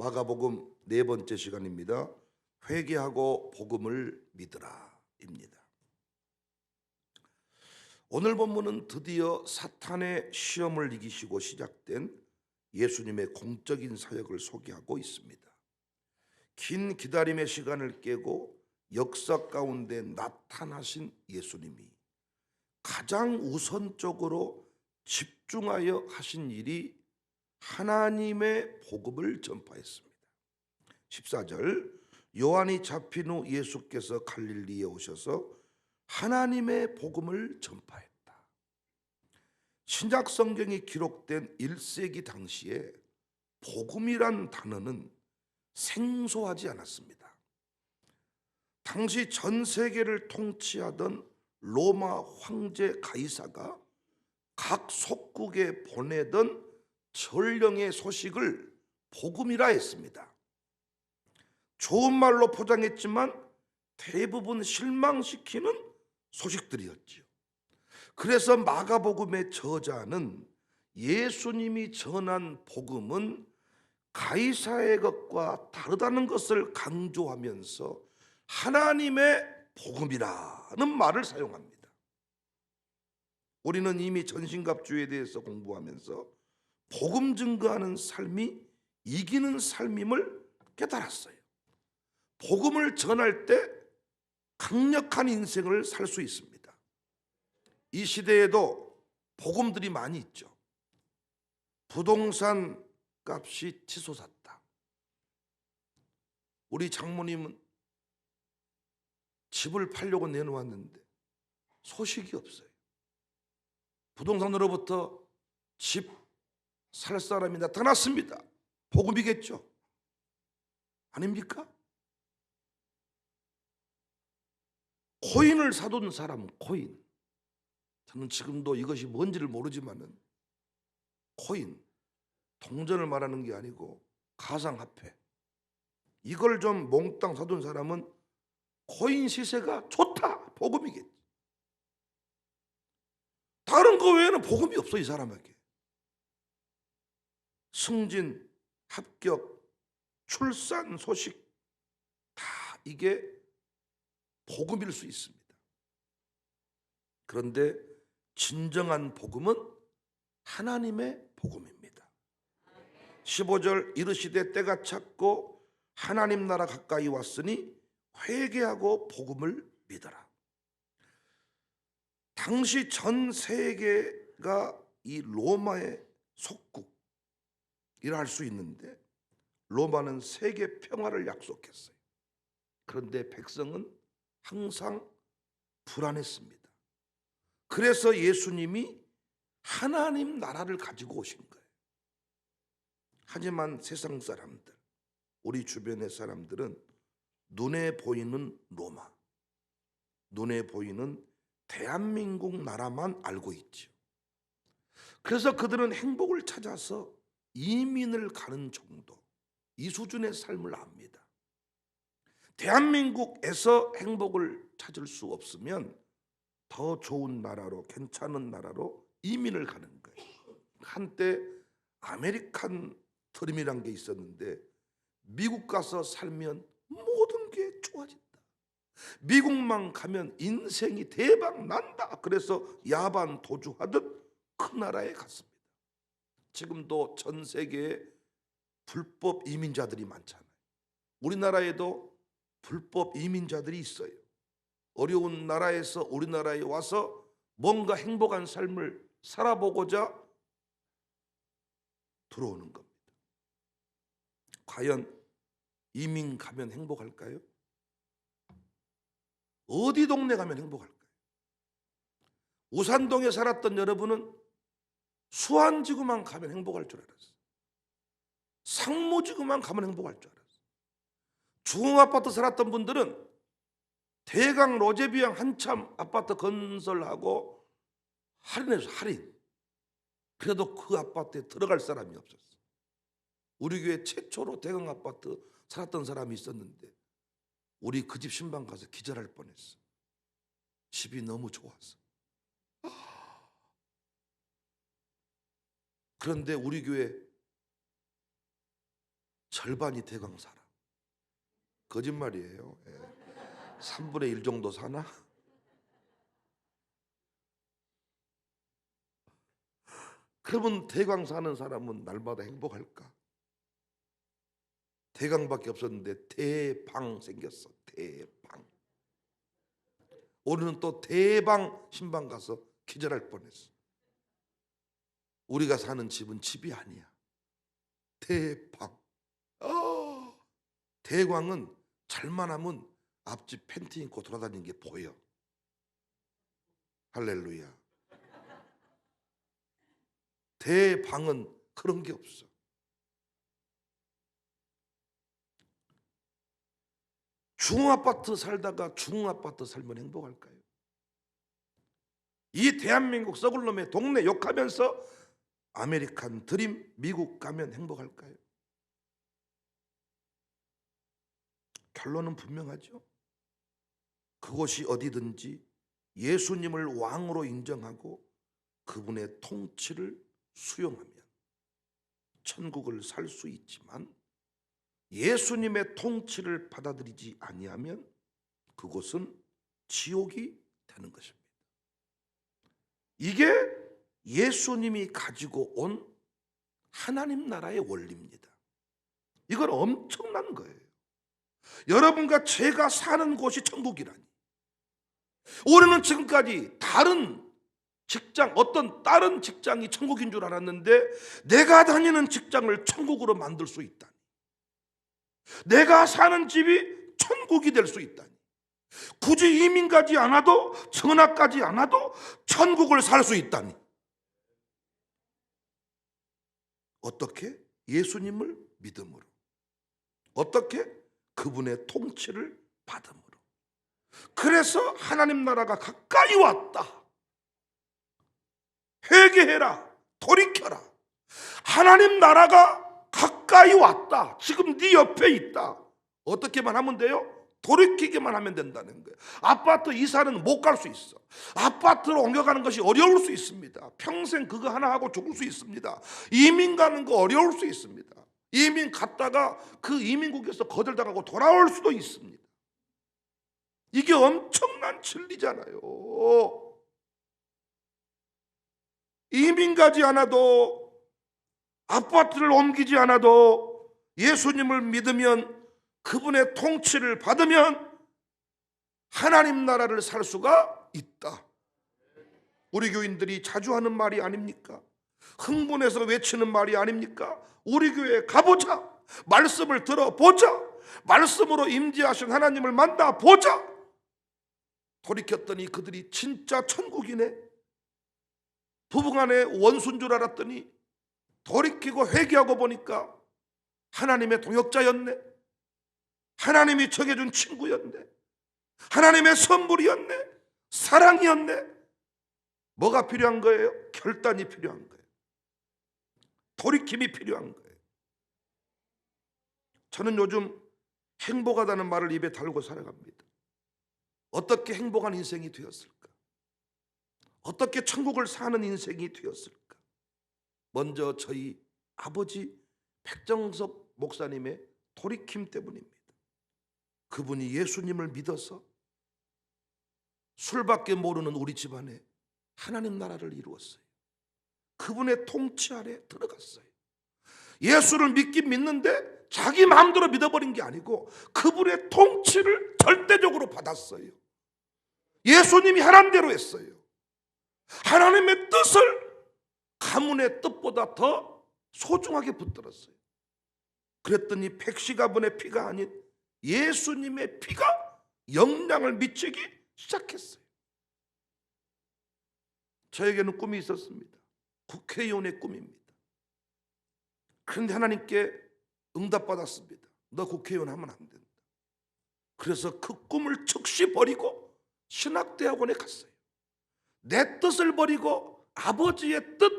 마가복음 네 번째 시간입니다. 회개하고 복음을 믿으라입니다. 오늘 본문은 드디어 사탄의 시험을 이기시고 시작된 예수님의 공적인 사역을 소개하고 있습니다. 긴 기다림의 시간을 깨고 역사 가운데 나타나신 예수님이 가장 우선적으로 집중하여 하신 일이 하나님의 복음을 전파했습니다. 14절, 요한이 잡힌 후 예수께서 갈릴리에 오셔서 하나님의 복음을 전파했다. 신약 성경이 기록된 1세기 당시에 복음이란 단어는 생소하지 않았습니다. 당시 전 세계를 통치하던 로마 황제 가이사가 각 속국에 보내던 전령의 소식을 복음이라 했습니다. 좋은 말로 포장했지만 대부분 실망시키는 소식들이었지요. 그래서 마가복음의 저자는 예수님이 전한 복음은 가이사의 것과 다르다는 것을 강조하면서 하나님의 복음이라는 말을 사용합니다. 우리는 이미 전신갑주에 대해서 공부하면서 복음 증거하는 삶이 이기는 삶임을 깨달았어요. 복음을 전할 때 강력한 인생을 살 수 있습니다. 이 시대에도 복음들이 많이 있죠. 부동산 값이 치솟았다. 우리 장모님은 집을 팔려고 내놓았는데 소식이 없어요. 부동산으로부터 집 살 사람이 나타났습니다. 복음이겠죠? 아닙니까? 코인을 사둔 사람, 코인. 저는 지금도 이것이 뭔지를 모르지만은 코인, 동전을 말하는 게 아니고 가상화폐. 이걸 좀 몽땅 사둔 사람은 코인 시세가 좋다, 복음이겠지. 다른 거 외에는 복음이 없어, 이 사람에게. 승진, 합격, 출산 소식 다 이게 복음일 수 있습니다. 그런데 진정한 복음은 하나님의 복음입니다. 15절, 이르시되 때가 찼고 하나님 나라 가까이 왔으니 회개하고 복음을 믿어라. 당시 전 세계가 이 로마의 속국이라 할 수 있는데 로마는 세계 평화를 약속했어요. 그런데 백성은 항상 불안했습니다. 그래서 예수님이 하나님 나라를 가지고 오신 거예요. 하지만 세상 사람들, 우리 주변의 사람들은 눈에 보이는 로마, 눈에 보이는 대한민국 나라만 알고 있죠. 그래서 그들은 행복을 찾아서 이민을 가는 정도, 이 수준의 삶을 압니다. 대한민국에서 행복을 찾을 수 없으면 더 좋은 나라로, 괜찮은 나라로 이민을 가는 거예요. 한때 아메리칸 드림이란 게 있었는데 미국 가서 살면 모든 게 좋아진다. 미국만 가면 인생이 대박 난다. 그래서 야반 도주하듯 그 나라에 갔습니다. 지금도 전 세계에 불법 이민자들이 많잖아요. 우리나라에도 불법 이민자들이 있어요. 어려운 나라에서 우리나라에 와서 뭔가 행복한 삶을 살아보고자 들어오는 겁니다. 과연 이민 가면 행복할까요? 어디 동네 가면 행복할까요? 우산동에 살았던 여러분은 수안지구만 가면 행복할 줄 알았어요. 상무지구만 가면 행복할 줄 알았어요. 중흥아파트 살았던 분들은 대강 로제비앙 한참 아파트 건설하고 할인해서 할인. 그래도 그 아파트에 들어갈 사람이 없었어. 우리 교회 최초로 대강 아파트 살았던 사람이 있었는데 우리 그 집 신방 가서 기절할 뻔했어. 집이 너무 좋아서. 그런데 우리 교회 절반이 대강 살아. 거짓말이에요. 3분의 1 정도 사나? 그러면 대강 사는 사람은 날마다 행복할까? 대강밖에 없었는데 대방 생겼어. 대방. 오늘은 또 대방 신방 가서 기절할 뻔했어. 우리가 사는 집은 집이 아니야. 대방. 대광은 잘만 하면 앞집 팬티 입고 돌아다니는 게 보여. 할렐루야. 대방은 그런 게 없어. 중아파트 살다가 중아파트 살면 행복할까요? 이 대한민국 썩을 놈의 동네 욕하면서 아메리칸 드림 미국 가면 행복할까요? 결론은 분명하죠. 그곳이 어디든지 예수님을 왕으로 인정하고 그분의 통치를 수용하면 천국을 살 수 있지만 예수님의 통치를 받아들이지 아니하면 그곳은 지옥이 되는 것입니다. 이게 예수님이 가지고 온 하나님 나라의 원리입니다. 이건 엄청난 거예요. 여러분과 제가 사는 곳이 천국이라니. 우리는 지금까지 다른 직장, 어떤 다른 직장이 천국인 줄 알았는데 내가 다니는 직장을 천국으로 만들 수 있다니. 내가 사는 집이 천국이 될 수 있다니. 굳이 이민 가지 않아도, 전학 가지 않아도 천국을 살 수 있다니. 어떻게? 예수님을 믿음으로. 어떻게? 그분의 통치를 받음으로. 그래서 하나님 나라가 가까이 왔다. 회개해라. 돌이켜라. 하나님 나라가 가까이 왔다. 지금 네 옆에 있다. 어떻게만 하면 돼요? 돌이키기만 하면 된다는 거예요. 아파트 이사는 못 갈 수 있어. 아파트로 옮겨가는 것이 어려울 수 있습니다. 평생 그거 하나 하고 죽을 수 있습니다. 이민 가는 거 어려울 수 있습니다. 이민 갔다가 그 이민국에서 거절당하고 돌아올 수도 있습니다. 이게 엄청난 진리잖아요. 이민 가지 않아도, 아파트를 옮기지 않아도 예수님을 믿으면, 그분의 통치를 받으면 하나님 나라를 살 수가 있다. 우리 교인들이 자주 하는 말이 아닙니까? 흥분해서 외치는 말이 아닙니까? 우리 교회에 가보자. 말씀을 들어보자. 말씀으로 임재하신 하나님을 만나보자. 돌이켰더니 그들이 진짜 천국이네. 부부간에 원수인 줄 알았더니 돌이키고 회개하고 보니까 하나님의 동역자였네. 하나님이 정해준 친구였네. 하나님의 선물이었네. 사랑이었네. 뭐가 필요한 거예요? 결단이 필요한 거예요. 돌이킴이 필요한 거예요. 저는 요즘 행복하다는 말을 입에 달고 살아갑니다. 어떻게 행복한 인생이 되었을까? 어떻게 천국을 사는 인생이 되었을까? 먼저 저희 아버지 백정섭 목사님의 돌이킴 때문입니다. 그분이 예수님을 믿어서 술밖에 모르는 우리 집안에 하나님 나라를 이루었어요. 그분의 통치 아래 들어갔어요. 예수를 믿긴 믿는데 자기 마음대로 믿어버린 게 아니고 그분의 통치를 절대적으로 받았어요. 예수님이 하란 대로 했어요. 하나님의 뜻을 가문의 뜻보다 더 소중하게 붙들었어요. 그랬더니 백시가분의 피가 아닌 예수님의 피가 영향을 미치기 시작했어요. 저에게는 꿈이 있었습니다. 국회의원의 꿈입니다. 그런데 하나님께 응답받았습니다. 너 국회의원 하면 안 된다. 그래서 그 꿈을 즉시 버리고 신학대학원에 갔어요. 내 뜻을 버리고 아버지의 뜻,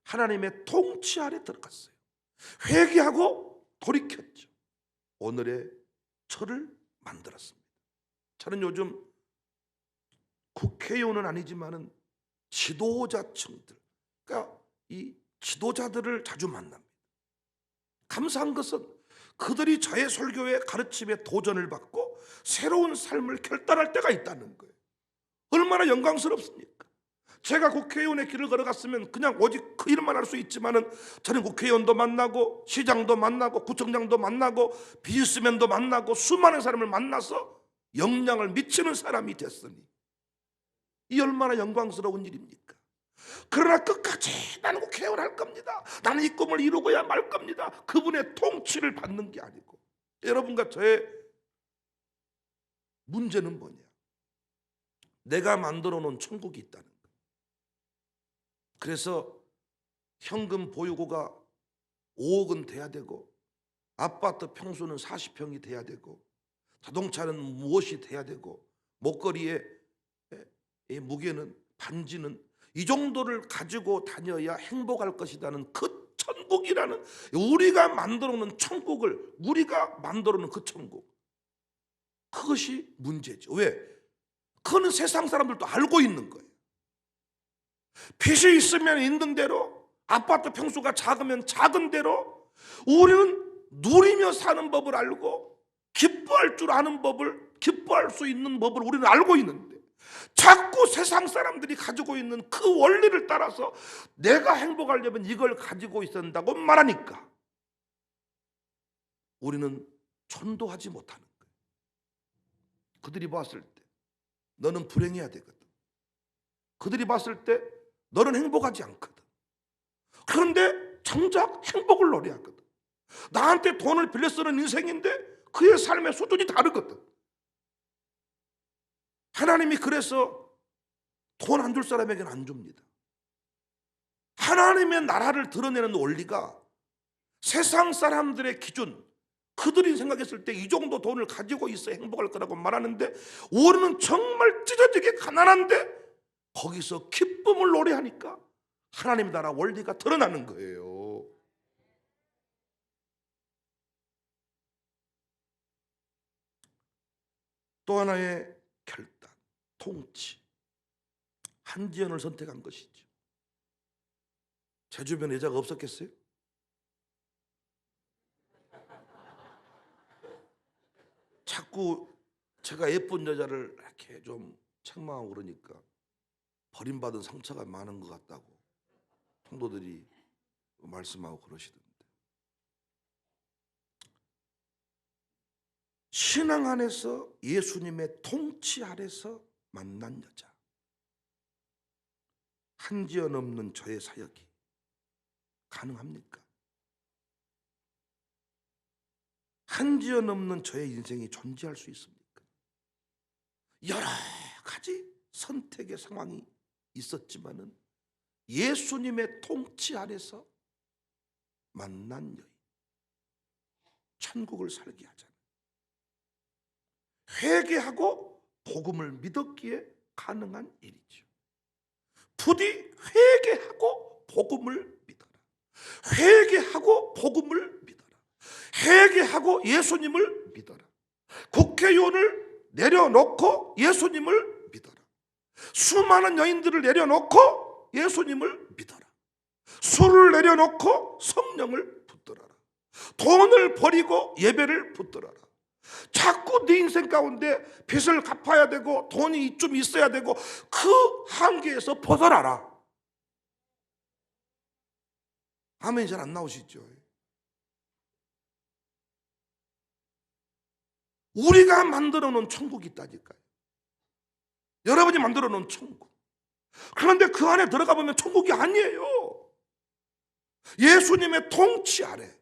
하나님의 통치 아래 들어갔어요. 회개하고 돌이켰죠. 오늘의 저를 만들었습니다. 저는 요즘 국회의원은 아니지만은 지도자층들, 그러니까 이 지도자들을 자주 만납니다. 감사한 것은 그들이 저의 설교의 가르침에 도전을 받고 새로운 삶을 결단할 때가 있다는 거예요. 얼마나 영광스럽습니까? 제가 국회의원의 길을 걸어갔으면 그냥 오직 그 일만 할 수 있지만은 저는 국회의원도 만나고 시장도 만나고 구청장도 만나고 비즈니스맨도 만나고 수많은 사람을 만나서 영향을 미치는 사람이 됐으니 이 얼마나 영광스러운 일입니까? 그러나 끝까지 나는 국회의원 할 겁니다. 나는 이 꿈을 이루고야 말 겁니다. 그분의 통치를 받는 게 아니고, 여러분과 저의 문제는 뭐냐? 내가 만들어 놓은 천국이 있다는 거예요. 그래서 현금 보유고가 5억은 돼야 되고, 아파트 평수는 40평이 돼야 되고, 자동차는 무엇이 돼야 되고, 목걸이의 무게는, 반지는 이 정도를 가지고 다녀야 행복할 것이라는 그 천국이라는, 우리가 만들어 놓은 천국을, 우리가 만들어 놓은 그 천국, 그것이 문제죠. 왜? 그거는 세상 사람들도 알고 있는 거예요. 빚이 있으면 있는 대로, 아파트 평수가 작으면 작은 대로, 우리는 누리며 사는 법을 알고 기뻐할 줄 아는 법을, 기뻐할 수 있는 법을 우리는 알고 있는데, 자꾸 세상 사람들이 가지고 있는 그 원리를 따라서 내가 행복하려면 이걸 가지고 있어야 한다고 말하니까 우리는 전도하지 못하는 거예요. 그들이 봤을 때 너는 불행해야 되거든. 그들이 봤을 때 너는 행복하지 않거든. 그런데 정작 행복을 노래하거든. 나한테 돈을 빌려 쓰는 인생인데 그의 삶의 수준이 다르거든. 하나님이 그래서 돈 안 줄 사람에게는 안 줍니다. 하나님의 나라를 드러내는 원리가 세상 사람들의 기준, 그들이 생각했을 때 이 정도 돈을 가지고 있어야 행복할 거라고 말하는데, 우리는 정말 찢어지게 가난한데 거기서 기쁨을 노래하니까 하나님 나라 원리가 드러나는 거예요. 또 하나의 결단, 통치, 한지연을 선택한 것이죠. 제 주변에 여자가 없었겠어요? 자꾸 제가 예쁜 여자를 이렇게 좀 책망하고 그러니까 버림받은 상처가 많은 것 같다고 통도들이 말씀하고 그러시던데, 신앙 안에서 예수님의 통치 아래서 만난 여자, 한지연 없는 저의 사역이 가능합니까? 한지연 없는 저의 인생이 존재할 수 있습니까? 여러 가지 선택의 상황이 있었지만은 예수님의 통치 아래서 만난 여인, 천국을 살게 하잖아요. 회개하고 복음을 믿었기에 가능한 일이죠. 부디 회개하고 복음을 믿어라. 회개하고 복음을 믿어라. 회개하고 예수님을 믿어라. 국회의원을 내려놓고 예수님을 믿어라. 수많은 여인들을 내려놓고 예수님을 믿어라. 술을 내려놓고 성령을 붙들어라. 돈을 버리고 예배를 붙들어라. 자꾸 네 인생 가운데 빚을 갚아야 되고 돈이 좀 있어야 되고 그 한계에서 벗어나라. 아멘이 잘 안 나오시죠? 우리가 만들어 놓은 천국이 있다니까요. 여러분이 만들어 놓은 천국. 그런데 그 안에 들어가 보면 천국이 아니에요. 예수님의 통치 아래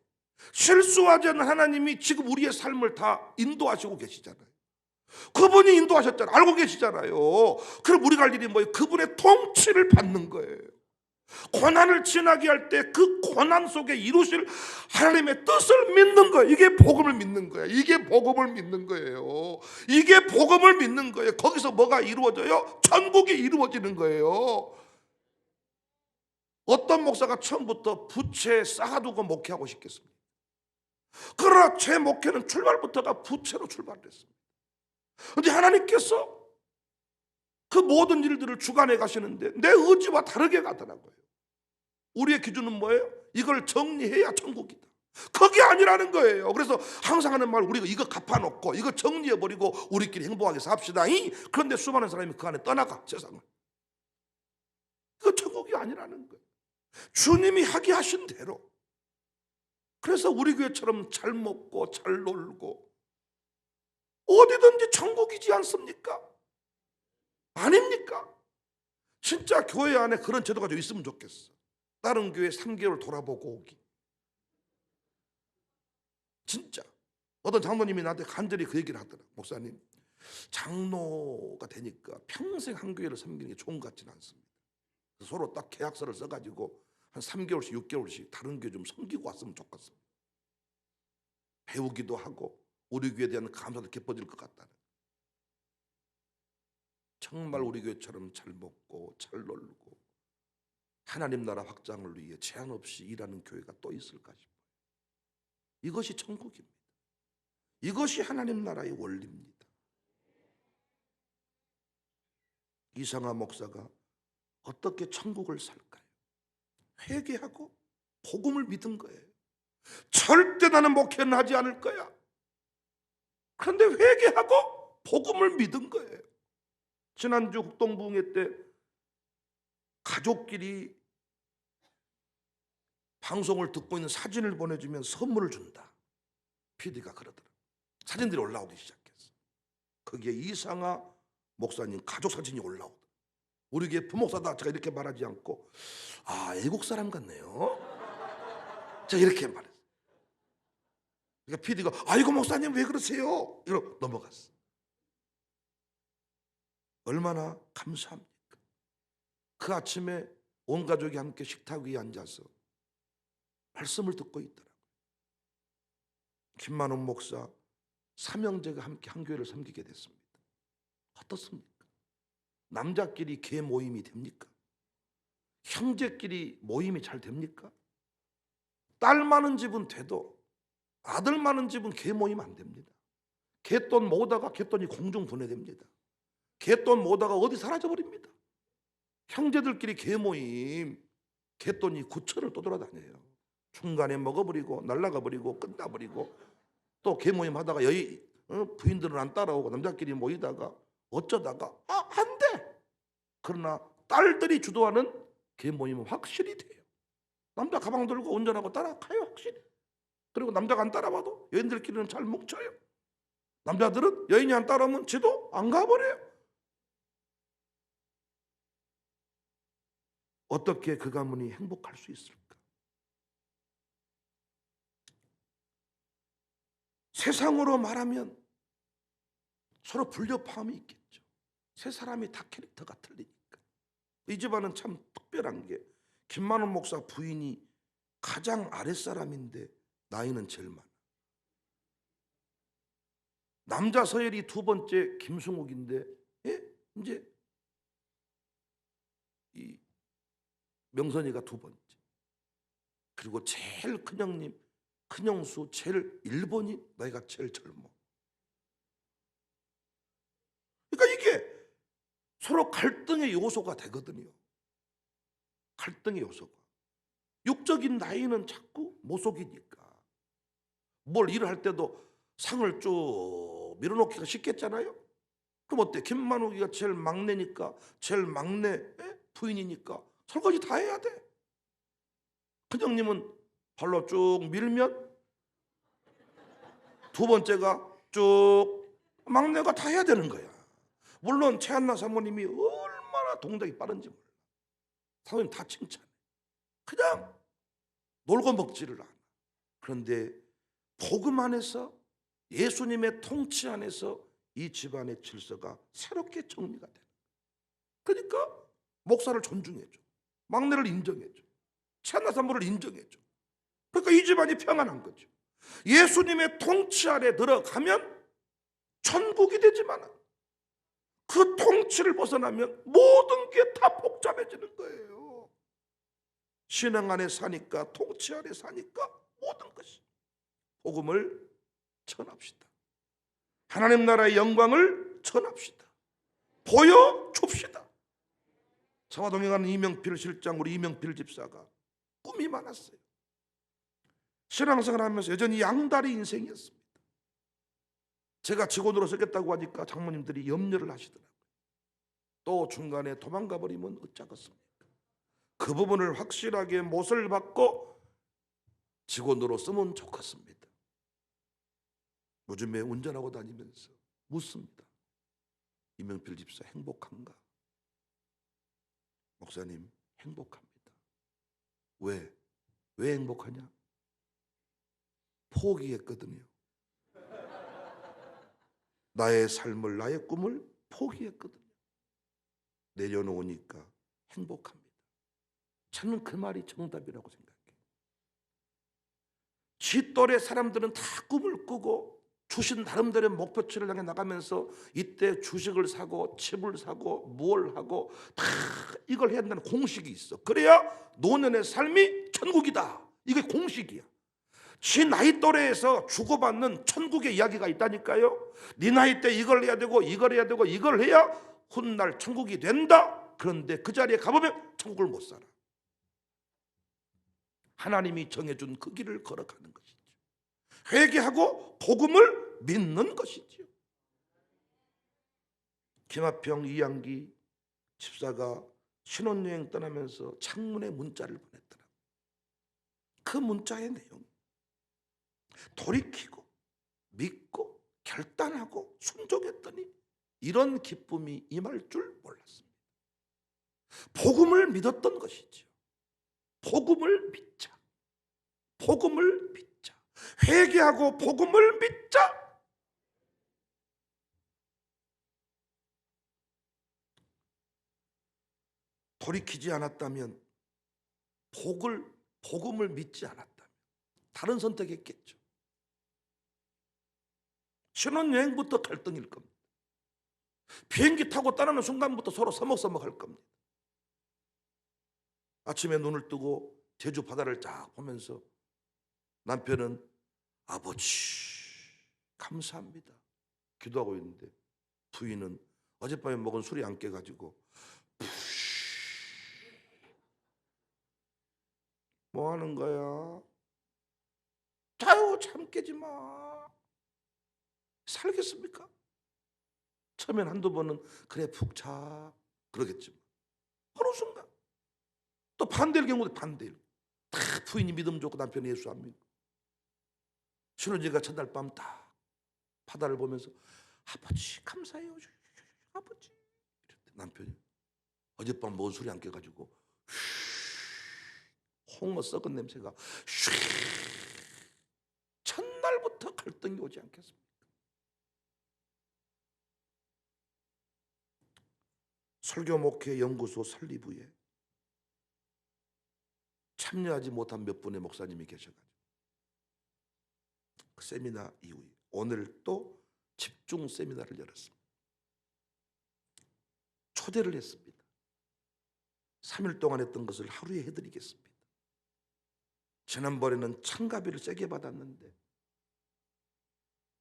실수하지 않는 하나님이 지금 우리의 삶을 다 인도하시고 계시잖아요. 그분이 인도하셨잖아요. 알고 계시잖아요. 그럼 우리가 할 일이 뭐예요? 그분의 통치를 받는 거예요. 고난을 지나게 할 때 그 고난 속에 이루실 하나님의 뜻을 믿는 거예요. 이게 복음을 믿는 거예요. 이게 복음을 믿는 거예요. 이게 복음을 믿는 거예요. 거기서 뭐가 이루어져요? 천국이 이루어지는 거예요. 어떤 목사가 처음부터 부채 쌓아두고 목회하고 싶겠습니까? 그러나 제 목회는 출발부터가 부채로 출발했습니다. 그런데 하나님께서 그 모든 일들을 주관해 가시는데 내 의지와 다르게 가더라고요. 우리의 기준은 뭐예요? 이걸 정리해야 천국이다. 그게 아니라는 거예요. 그래서 항상 하는 말, 우리가 이거 갚아놓고 이거 정리해버리고 우리끼리 행복하게 삽시다. 그런데 수많은 사람이 그 안에 떠나가, 세상을. 그거 천국이 아니라는 거예요. 주님이 하게 하신 대로. 그래서 우리 교회처럼 잘 먹고 잘 놀고 어디든지 천국이지 않습니까? 아닙니까? 진짜 교회 안에 그런 제도가 좀 있으면 좋겠어. 다른 교회 3개월 돌아보고 오기. 진짜 어떤 장로님이 나한테 간절히 그 얘기를 하더라. 목사님, 장로가 되니까 평생 한 교회를 섬기는 게 좋은 것 같지는 않습니다. 서로 딱 계약서를 써가지고 한 3개월씩 6개월씩 다른 교회 좀 섬기고 왔으면 좋겠습니다. 배우기도 하고 우리 교회에 대한 감사도 깊어질 것 같다는. 정말 우리 교회처럼 잘 먹고 잘 놀고 하나님 나라 확장을 위해 제한 없이 일하는 교회가 또 있을까 싶어요. 이것이 천국입니다. 이것이 하나님 나라의 원리입니다. 이상하 목사가 어떻게 천국을 살까요? 회개하고 복음을 믿은 거예요. 절대 나는 목회는 하지 않을 거야. 그런데 회개하고 복음을 믿은 거예요. 지난주 국동부흥회 때 가족끼리 방송을 듣고 있는 사진을 보내주면 선물을 준다. PD가 그러더라. 사진들이 올라오기 시작했어. 거기에 이상하 목사님 가족 사진이 올라오더라. 우리 교회 부목사다. 제가 이렇게 말하지 않고 애국 사람 같네요. 제가 이렇게 말했어요. 그러니까 PD가 아이고 목사님 왜 그러세요? 이러고 넘어갔어. 얼마나 감사합니까? 그 아침에 온 가족이 함께 식탁 위에 앉아서 말씀을 듣고 있더라고요. 김만원 목사 삼형제가 함께 한 교회를 섬기게 됐습니다. 어떻습니까? 남자끼리 개 모임이 됩니까? 형제끼리 모임이 잘 됩니까? 딸 많은 집은 돼도 아들 많은 집은 개 모임 안 됩니다. 개돈 모으다가 개돈이 공중 분해됩니다. 개돈 모으다가 어디 사라져버립니다. 형제들끼리 개 모임, 개돈이 9천을 떠돌아다녀요. 중간에 먹어버리고 날라가버리고 끝나버리고 또 개 모임 하다가 부인들은 안 따라오고 남자끼리 모이다가 어쩌다가 안 돼. 그러나 딸들이 주도하는 개 모임은 확실히 돼요. 남자 가방 들고 운전하고 따라가요. 확실히. 그리고 남자가 안 따라와도 여인들끼리는 잘 뭉쳐요. 남자들은 여인이 안 따라오면 지도 안 가버려요. 어떻게 그 가문이 행복할 수 있을까? 세상으로 말하면 서로 불협화음이 있겠죠. 세 사람이 다 캐릭터가 틀리니까. 이 집안은 참 특별한 게 김만원 목사 부인이 가장 아랫사람인데 나이는 제일 많아. 남자 서열이 두 번째 김승욱인데 이제 이 명선이가 두 번째. 그리고 제일 큰 형님 큰형수 제일 일본이 나이가 제일 젊어. 그러니까 이게 서로 갈등의 요소가 되거든요. 갈등의 요소가. 육적인 나이는 자꾸 못 속이니까. 뭘 일을 할 때도 상을 쭉 밀어놓기가 쉽겠잖아요. 그럼 어때? 김만욱이가 제일 막내니까 제일 막내 부인이니까 설거지 다 해야 돼. 큰형님은 발로 쭉 밀면 두 번째가 쭉 막내가 다 해야 되는 거야. 물론 최한나 사모님이 얼마나 동작이 빠른지 몰라. 사모님 다 칭찬해. 그냥 놀고 먹지를 않아. 그런데 복음 안에서 예수님의 통치 안에서 이 집안의 질서가 새롭게 정리가 돼. 그러니까 목사를 존중해줘. 막내를 인정해줘. 최한나 사모를 인정해줘. 그러니까 이 집안이 평안한 거죠. 예수님의 통치 아래 들어가면 천국이 되지만 그 통치를 벗어나면 모든 게 다 복잡해지는 거예요. 신앙 안에 사니까 통치 아래 사니까 모든 것이. 복음을 전합시다. 하나님 나라의 영광을 전합시다. 보여줍시다. 저와 동행하는 이명필 실장, 우리 이명필 집사가 꿈이 많았어요. 신앙생활 하면서 여전히 양다리 인생이었습니다. 제가 직원으로 쓰겠다고 하니까 장모님들이 염려를 하시더라고요. 또 중간에 도망가 버리면 어쩌겠습니까? 그 부분을 확실하게 못을 받고 직원으로 쓰면 좋겠습니다. 요즘에 운전하고 다니면서 묻습니다. 이명필 집사 행복한가? 목사님 행복합니다. 왜 행복하냐? 포기했거든요. 나의 삶을, 나의 꿈을 포기했거든요. 내려놓으니까 행복합니다. 저는 그 말이 정답이라고 생각해요. 지 또래 사람들은 다 꿈을 꾸고 주신 나름대로의 목표치를 향해 나가면서 이때 주식을 사고 집을 사고 뭘 하고 다 이걸 해야 된다는 공식이 있어. 그래야 노년의 삶이 천국이다. 이게 공식이야. 지 나이 또래에서 주고받는 천국의 이야기가 있다니까요. 네 나이 때 이걸 해야 되고 이걸 해야 되고 이걸 해야 훗날 천국이 된다. 그런데 그 자리에 가보면 천국을 못 살아. 하나님이 정해준 그 길을 걸어가는 것이죠. 회개하고 복음을 믿는 것이죠. 김하평 이양기 집사가 신혼여행 떠나면서 창문에 문자를 보냈더라고요. 그 문자의 내용, 돌이키고 믿고 결단하고 순종했더니 이런 기쁨이 임할 줄 몰랐습니다. 복음을 믿었던 것이죠. 복음을 믿자. 복음을 믿자. 회개하고 복음을 믿자. 돌이키지 않았다면, 복음을 믿지 않았다면 다른 선택했겠죠. 신혼여행부터 갈등일 겁니다. 비행기 타고 떠나는 순간부터 서로 서먹서먹할 겁니다. 아침에 눈을 뜨고 제주 바다를 쫙 보면서 남편은 아버지 감사합니다 기도하고 있는데 부인은 어젯밤에 먹은 술이 안 깨가지고 뭐 하는 거야? 자유 잠 깨지 마. 살겠습니까? 처음엔 한두 번은 그래 푹 자 그러겠지만 어느 순간 또 반대일 경우도 반대일. 다 부인이 믿음 좋고 남편이 예수 안 믿고 신혼여행가 첫날 밤 딱 바다를 보면서 아버지 감사해요 아버지 이랬대. 남편이 어젯밤 먹은 술이 안 깨가지고 홍어 썩은 냄새가 첫날부터 갈등이 오지 않겠습니까? 설교 목회 연구소 설립 후에 참여하지 못한 몇 분의 목사님이 계셔가지고 그 세미나 이후에 오늘 또 집중 세미나를 열었습니다. 초대를 했습니다. 3일 동안 했던 것을 하루에 해드리겠습니다. 지난번에는 참가비를 세게 받았는데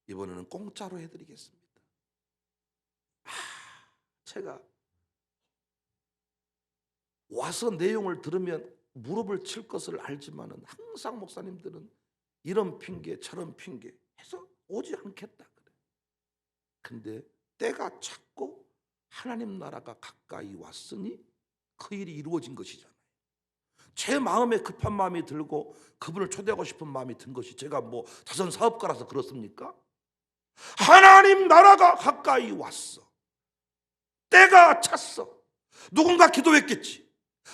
이번에는 공짜로 해드리겠습니다. 제가 와서 내용을 들으면 무릎을 칠 것을 알지만은 항상 목사님들은 이런 핑계 저런 핑계 해서 오지 않겠다 그래. 근데 때가 찼고 하나님 나라가 가까이 왔으니 그 일이 이루어진 것이잖아요. 제 마음에 급한 마음이 들고 그분을 초대하고 싶은 마음이 든 것이 제가 뭐 자선 사업가라서 그렇습니까? 하나님 나라가 가까이 왔어. 때가 찼어. 누군가 기도했겠지.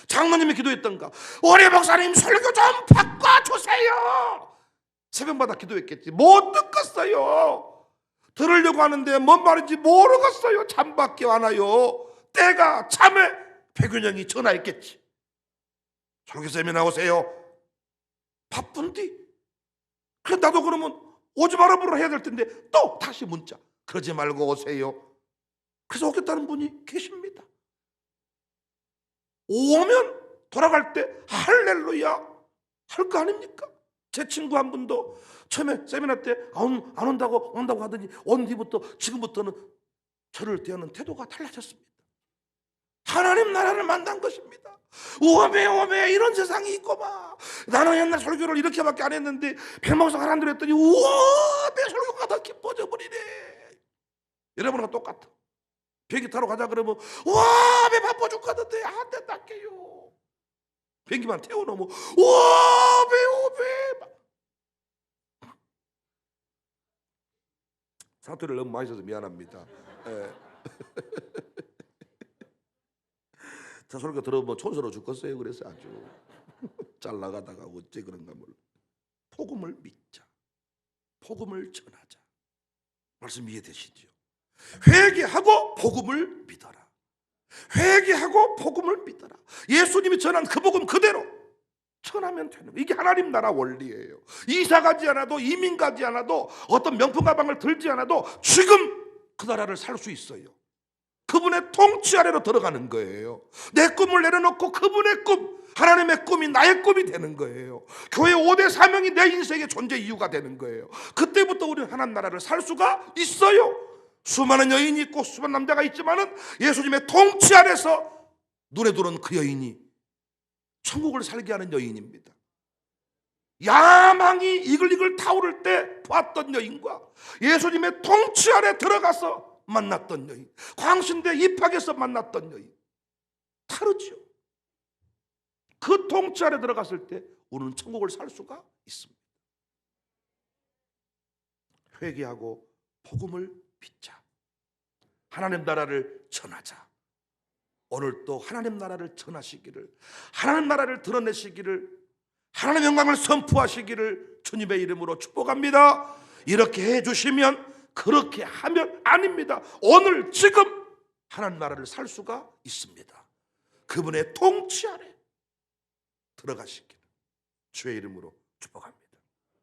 장로님이 기도했던가. 우리 목사님 설교 좀 바꿔주세요. 새벽마다 기도했겠지. 못 듣겠어요. 들으려고 하는데 뭔 말인지 모르겠어요. 잠밖에 안 와요. 때가 참에 백윤영이 전화했겠지. 설교쌤이 나오세요. 바쁜디. 그래 나도 그러면 오지 말아보라 해야 될 텐데 또 다시 문자. 그러지 말고 오세요. 그래서 오겠다는 분이 계십니다. 오면 돌아갈 때 할렐루야 할 거 아닙니까? 제 친구 한 분도 처음에 세미나 때 안 온다고 하더니 온 뒤부터 지금부터는 저를 대하는 태도가 달라졌습니다. 하나님 나라를 만난 것입니다. 오메 오메 이런 세상이 있고 막 나는 옛날 설교를 이렇게밖에 안 했는데 백마우성 하나님들 했더니 우와 내 설교가 더 기뻐져 버리네. 여러분과 똑같아. 비행기 타러 가자 그러면 와 배 바빠 죽겠는데 안 된다게요. 비행기만 태워놓으면 와 배 오배. 사투리를 너무 많이 써서 미안합니다. 예. 저 설교 들어보면 촌스러워 죽겠어요. 그래서 아주 잘 나가다가 어째 그런가 몰라. 복음을 믿자. 복음을 전하자. 말씀 이해되시죠? 회개하고 복음을 믿어라. 회개하고 복음을 믿어라. 예수님이 전한 그 복음 그대로 전하면 되는 거예요. 이게 하나님 나라 원리예요. 이사 가지 않아도 이민 가지 않아도 어떤 명품 가방을 들지 않아도 지금 그 나라를 살 수 있어요. 그분의 통치 아래로 들어가는 거예요. 내 꿈을 내려놓고 그분의 꿈, 하나님의 꿈이 나의 꿈이 되는 거예요. 교회 5대 사명이 내 인생의 존재 이유가 되는 거예요. 그때부터 우리는 하나님 나라를 살 수가 있어요. 수많은 여인이 있고 수많은 남자가 있지만은 예수님의 통치 아래서 눈에 들어온 그 여인이 천국을 살게 하는 여인입니다. 야망이 이글이글 타오를 때 봤던 여인과 예수님의 통치 아래 들어가서 만났던 여인, 광신대 입학에서 만났던 여인 다르죠. 그 통치 아래 들어갔을 때 우리는 천국을 살 수가 있습니다. 회개하고 복음을 믿자. 하나님 나라를 전하자. 오늘 또 하나님 나라를 전하시기를, 하나님 나라를 드러내시기를, 하나님의 영광을 선포하시기를 주님의 이름으로 축복합니다. 이렇게 해주시면, 그렇게 하면 아닙니다. 오늘 지금 하나님 나라를 살 수가 있습니다. 그분의 통치 아래 들어가시기를 주의 이름으로